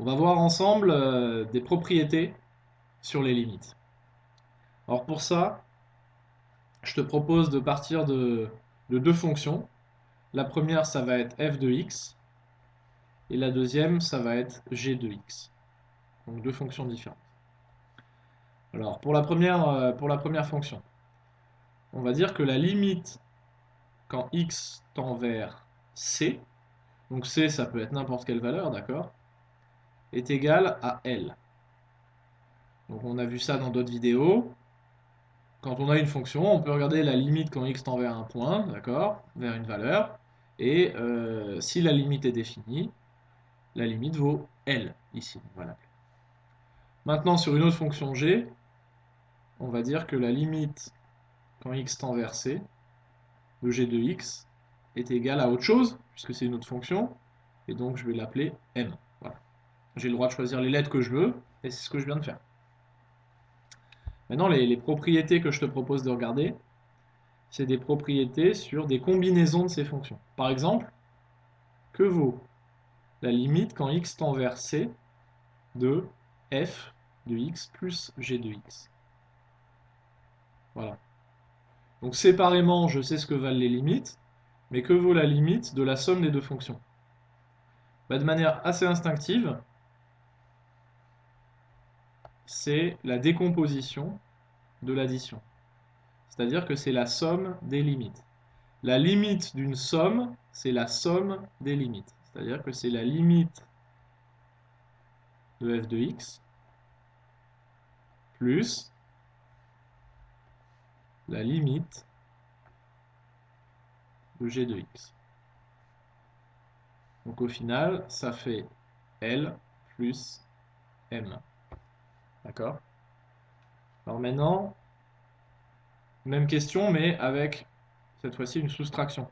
On va voir ensemble des propriétés sur les limites. Alors pour ça, je te propose de partir de deux fonctions. La première, ça va être f de x, et la deuxième, ça va être g de x. Donc deux fonctions différentes. Alors pour la première fonction, on va dire que la limite quand x tend vers c, donc c ça peut être n'importe quelle valeur, d'accord, est égale à L. Donc on a vu ça dans d'autres vidéos. Quand on a une fonction, on peut regarder la limite quand x tend vers un point, d'accord, vers une valeur, et si la limite est définie, la limite vaut L, ici, voilà. Maintenant, sur une autre fonction g, on va dire que la limite quand x tend vers c, de g de x, est égale à autre chose, puisque c'est une autre fonction, et donc je vais l'appeler m. Voilà. J'ai le droit de choisir les lettres que je veux, et c'est ce que je viens de faire. Maintenant, les propriétés que je te propose de regarder, c'est des propriétés sur des combinaisons de ces fonctions. Par exemple, que vaut la limite quand x tend vers c de f de x plus g de x? Voilà. Donc séparément, je sais ce que valent les limites, mais que vaut la limite de la somme des deux fonctions? Bah, de manière assez instinctive, c'est la décomposition de l'addition. C'est-à-dire que c'est la somme des limites. La limite d'une somme, c'est la somme des limites. C'est-à-dire que c'est la limite de f de x plus la limite de g de x. Donc au final, ça fait L plus M. D'accord? Alors maintenant, même question, mais avec cette fois-ci une soustraction.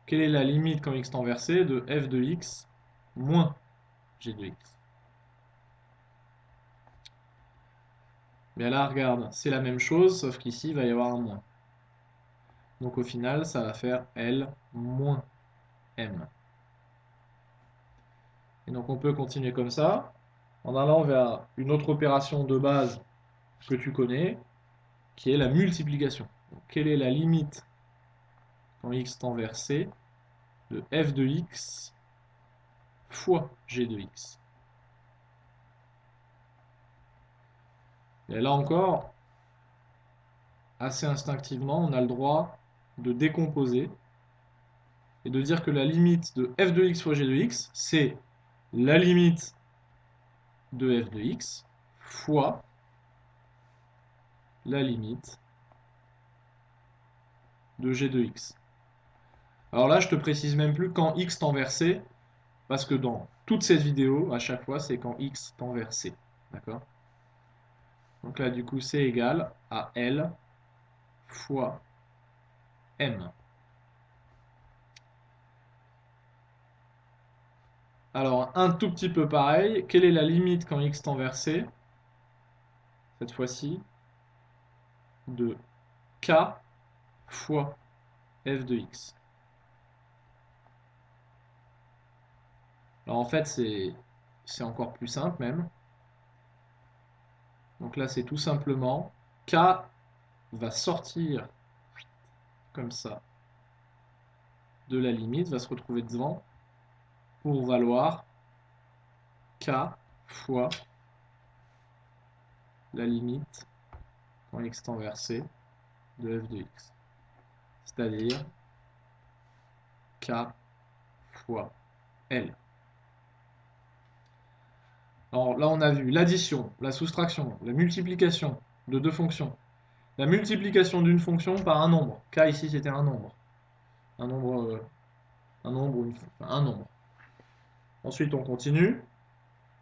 Quelle est la limite quand x tend vers c de f de x moins g de x? Bien là, regarde, c'est la même chose, sauf qu'ici, il va y avoir un moins. Donc au final, ça va faire L moins M. Et donc on peut continuer comme ça, en allant vers une autre opération de base que tu connais, qui est la multiplication. Donc, quelle est la limite quand x tend vers c de f de x fois g de x? Et là encore, assez instinctivement, on a le droit de décomposer et de dire que la limite de f de x fois g de x, c'est la limite de f de x fois la limite de g de x. Alors là, je te précise même plus quand x tend vers c, parce que dans toute cette vidéo, à chaque fois, c'est quand x tend vers c. D'accord? Donc là, du coup, c'est égal à L fois M. Alors, un tout petit peu pareil. Quelle est la limite quand x tend vers c? Cette fois-ci, de k fois f de x. Alors en fait, c'est encore plus simple même. Donc là, c'est tout simplement k va sortir comme ça de la limite, va se retrouver devant pour valoir k fois la limite quand x tend vers c de f de x. C'est-à-dire k fois L. Alors là, on a vu l'addition, la soustraction, la multiplication de deux fonctions. La multiplication d'une fonction par un nombre. K ici, c'était un nombre. Un nombre, un nombre. Ensuite, on continue.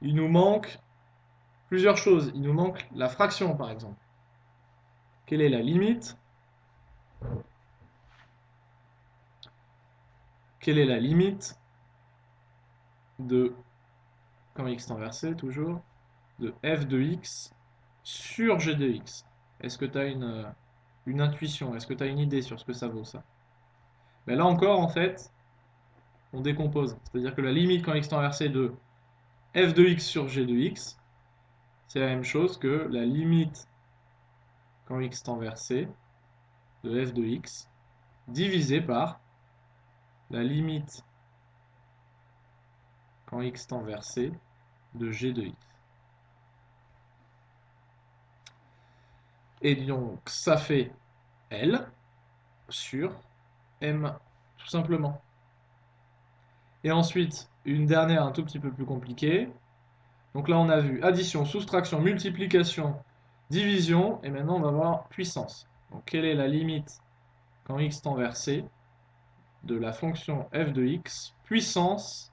Il nous manque plusieurs choses. Il nous manque la fraction, par exemple. Quelle est la limite? Quelle est la limite de, quand x tend vers c, toujours, de f de x sur g de x? Est-ce que tu as une intuition? Est-ce que tu as une idée sur ce que ça vaut, ça? Là encore, en fait, on décompose. C'est-à-dire que la limite quand x tend vers c de f de x sur g de x, c'est la même chose que la limite quand x tend vers c de f de x divisé par la limite quand x tend vers c de g de x. Et donc ça fait L sur M, tout simplement. Et ensuite, une dernière un tout petit peu plus compliquée. Donc là, on a vu addition, soustraction, multiplication, division, et maintenant on va voir puissance. Donc quelle est la limite quand x tend vers c de la fonction f de x puissance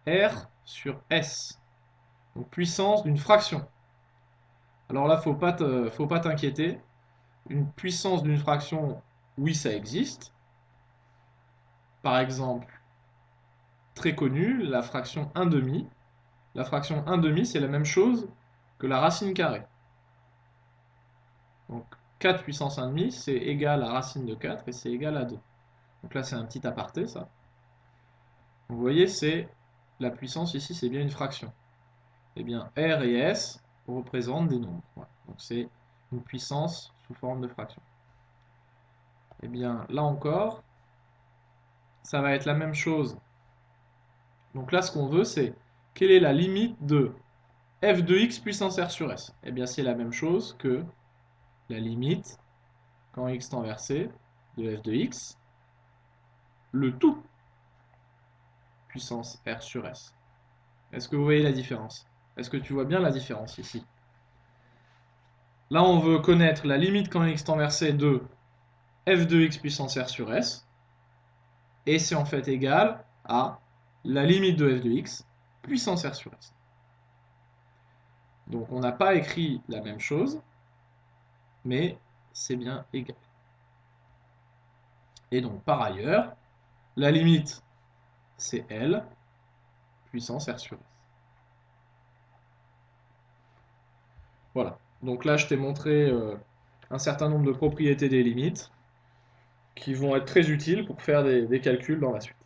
r sur s. Donc puissance d'une fraction. Alors là, faut pas t'inquiéter. Une puissance d'une fraction, oui, ça existe. Par exemple, très connu, la fraction 1 demi. La fraction 1 demi, c'est la même chose que la racine carrée. Donc 4 puissance 1 demi, c'est égal à racine de 4 et c'est égal à 2. Donc là, c'est un petit aparté, ça. Donc, vous voyez, c'est la puissance ici, c'est bien une fraction. Eh bien, R et S représentent des nombres. Voilà. Donc c'est une puissance sous forme de fraction. Eh bien, là encore, ça va être la même chose. Donc là, ce qu'on veut, c'est quelle est la limite de f de x puissance r sur s. Eh bien, c'est la même chose que la limite, quand x tend vers c, de f de x, le tout puissance r sur s. Est-ce que vous voyez la différence? Est-ce que tu vois bien la différence ici? Là, on veut connaître la limite quand x tend vers c de f de x puissance r sur s, et c'est en fait égal à la limite de f de x puissance r sur s. Donc on n'a pas écrit la même chose, mais c'est bien égal. Et donc par ailleurs, la limite c'est L puissance r sur s. Voilà. Donc là je t'ai montré un certain nombre de propriétés des limites qui vont être très utiles pour faire des calculs dans la suite.